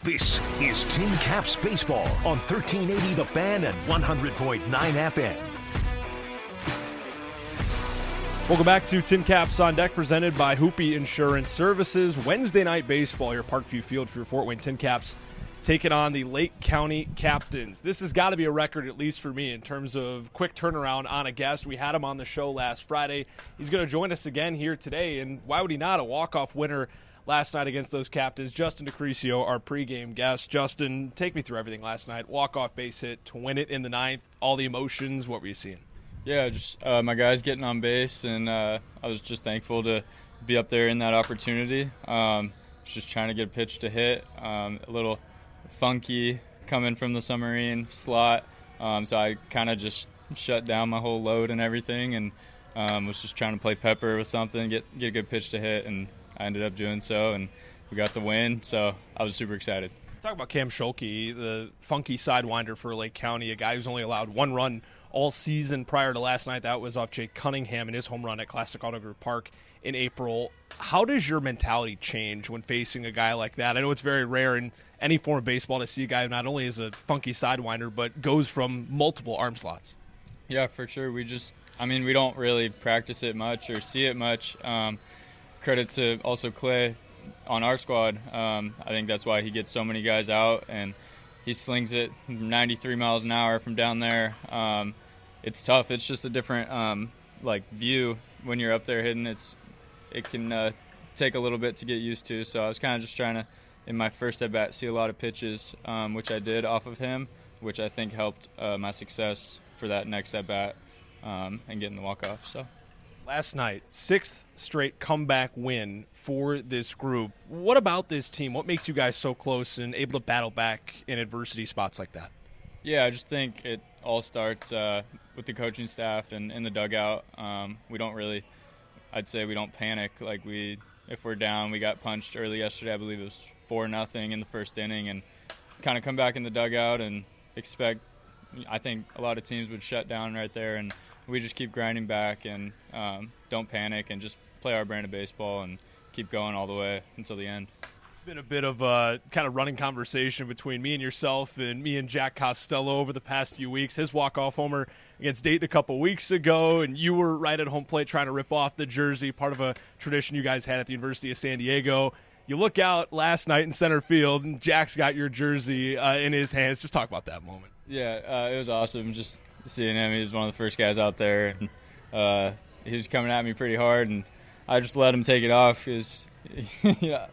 This is Tin Caps Baseball on 1380 The Fan and 100.9 FM. Welcome back to Tin Caps on Deck, presented by Hoopy Insurance Services. Wednesday night baseball here at Parkview Field for your Fort Wayne Tin Caps, taking on the Lake County Captains. This has got to be a record, at least for me, in terms of quick turnaround on a guest. We had him on the show last Friday. He's going to join us again here today, and why would he not? A walk-off winner last night against those Captains. Justin DeCriscio, our pregame guest. Justin, take me through everything last night. Walk-off base hit to win it in the ninth, all the emotions. What were you seeing? Yeah, just my guys getting on base, and I was just thankful to be up there in that opportunity. Was just trying to get a pitch to hit, a little funky coming from the submarine slot, so I kind of just shut down my whole load and everything, and was just trying to play pepper with something, get a good pitch to hit, and I ended up doing so, and we got the win, so I was super excited. Talk about Cam Schulke, the funky sidewinder for Lake County, a guy who's only allowed one run all season prior to last night. That was off Jake Cunningham and his home run at Classic Auto Group Park in April. How does your mentality change when facing a guy like that? I know it's very rare in any form of baseball to see a guy who not only is a funky sidewinder but goes from multiple arm slots. Yeah, for sure. We don't really practice it much or see it much. Credit to also Clay on our squad. I think that's why he gets so many guys out, and he slings it 93 miles an hour from down there. It's tough. It's just a different view when you're up there hitting. It can take a little bit to get used to. So I was kind of just trying to, in my first at bat, see a lot of pitches, which I did off of him, which I think helped my success for that next at bat and getting the walk off. So last night, sixth straight comeback win for this group. What about this team? What makes you guys so close and able to battle back in adversity spots like that? Yeah, I just think it all starts with the coaching staff and in the dugout. We don't really, I'd say we don't panic. If we're down, we got punched early yesterday. I believe it was 4-0 in the first inning, and kind of come back in the dugout and expect. I think a lot of teams would shut down right there, and we just keep grinding back and don't panic and just play our brand of baseball and keep going all the way until the end. It's been a bit of a kind of running conversation between me and yourself and me and Jack Costello over the past few weeks. His walk-off homer against Dayton a couple weeks ago, and you were right at home plate trying to rip off the jersey, part of a tradition you guys had at the University of San Diego. You look out last night in center field, and Jack's got your jersey in his hands. Just talk about that moment. Yeah, it was awesome just seeing him. He was one of the first guys out there, and he was coming at me pretty hard, and I just let him take it off because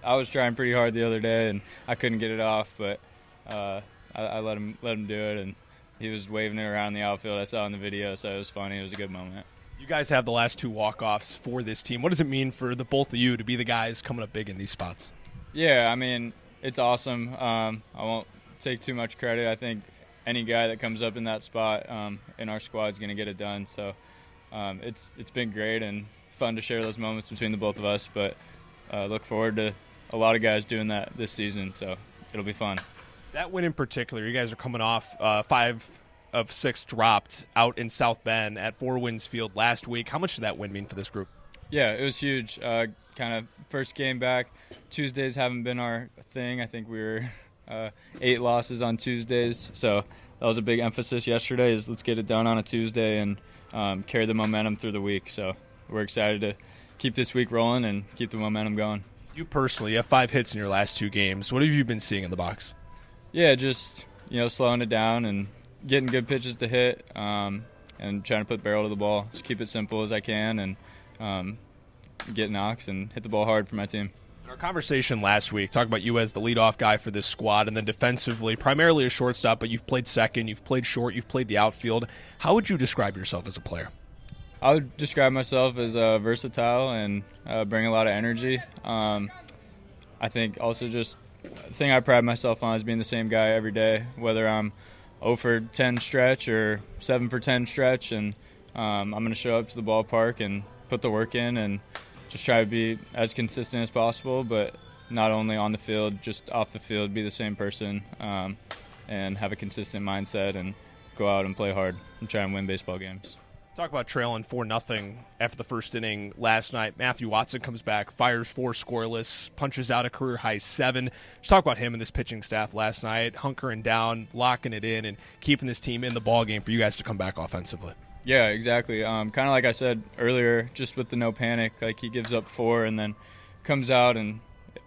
I was trying pretty hard the other day, and I couldn't get it off, but I let him do it, and he was waving it around the outfield. I saw in the video, so it was funny. It was a good moment. You guys have the last two walk-offs for this team. What does it mean for the both of you to be the guys coming up big in these spots? Yeah, I mean, it's awesome. I won't take too much credit. I think any guy that comes up in that spot in our squad is going to get it done. So it's been great and fun to share those moments between the both of us, but look forward to a lot of guys doing that this season, so it'll be fun. That win in particular, you guys are coming off 5 of 6 dropped out in South Bend at Four Winds Field last week. How much did that win mean for this group? Yeah, it was huge. Kind of first game back. Tuesdays haven't been our thing. I think we were 8 losses on Tuesdays, so that was a big emphasis yesterday is let's get it done on a Tuesday and carry the momentum through the week. So we're excited to keep this week rolling and keep the momentum going. You personally have 5 hits in your last 2 games. What have you been seeing in the box? Yeah, just slowing it down and getting good pitches to hit and trying to put barrel to the ball. Just keep it simple as I can and get knocks and hit the ball hard for my team. Our conversation last week talked about you as the leadoff guy for this squad, and then defensively, primarily a shortstop, but you've played second, you've played short, you've played the outfield. How would you describe yourself as a player? I would describe myself as versatile and bring a lot of energy. I think also just the thing I pride myself on is being the same guy every day, whether I'm 0 for 10 stretch or 7 for 10 stretch, and I'm going to show up to the ballpark and put the work in and just try to be as consistent as possible, but not only on the field, just off the field, be the same person and have a consistent mindset and go out and play hard and try and win baseball games. Talk about trailing 4-0 after the first inning last night. Matthew Watson comes back, fires 4 scoreless, punches out a career-high 7. Just talk about him and this pitching staff last night, hunkering down, locking it in, and keeping this team in the ballgame for you guys to come back offensively. Yeah, exactly. Kind of like I said earlier, just with the no panic, like he gives up 4 and then comes out and,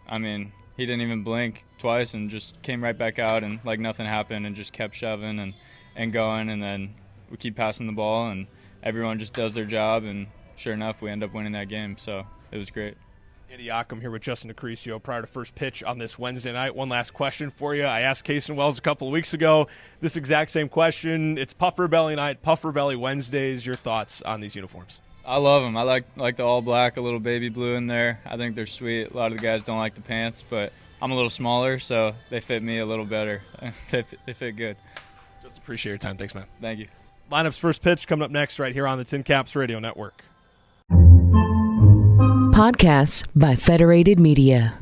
I mean, he didn't even blink twice and just came right back out and like nothing happened and just kept shoving and going, and then we keep passing the ball and everyone just does their job, and sure enough, we end up winning that game, so it was great. Andy Occam here with Justin DeCriscio prior to first pitch on this Wednesday night. One last question for you. I asked Cason Wells a couple of weeks ago this exact same question. It's Puffer Belly night, Puffer Belly Wednesdays. Your thoughts on these uniforms? I love them. I like the all black, a little baby blue in there. I think they're sweet. A lot of the guys don't like the pants, but I'm a little smaller, so they fit me a little better. They fit good. Just appreciate your time. Thanks, man. Thank you. Lineup's first pitch coming up next right here on the Tin Caps Radio Network. Podcasts by Federated Media.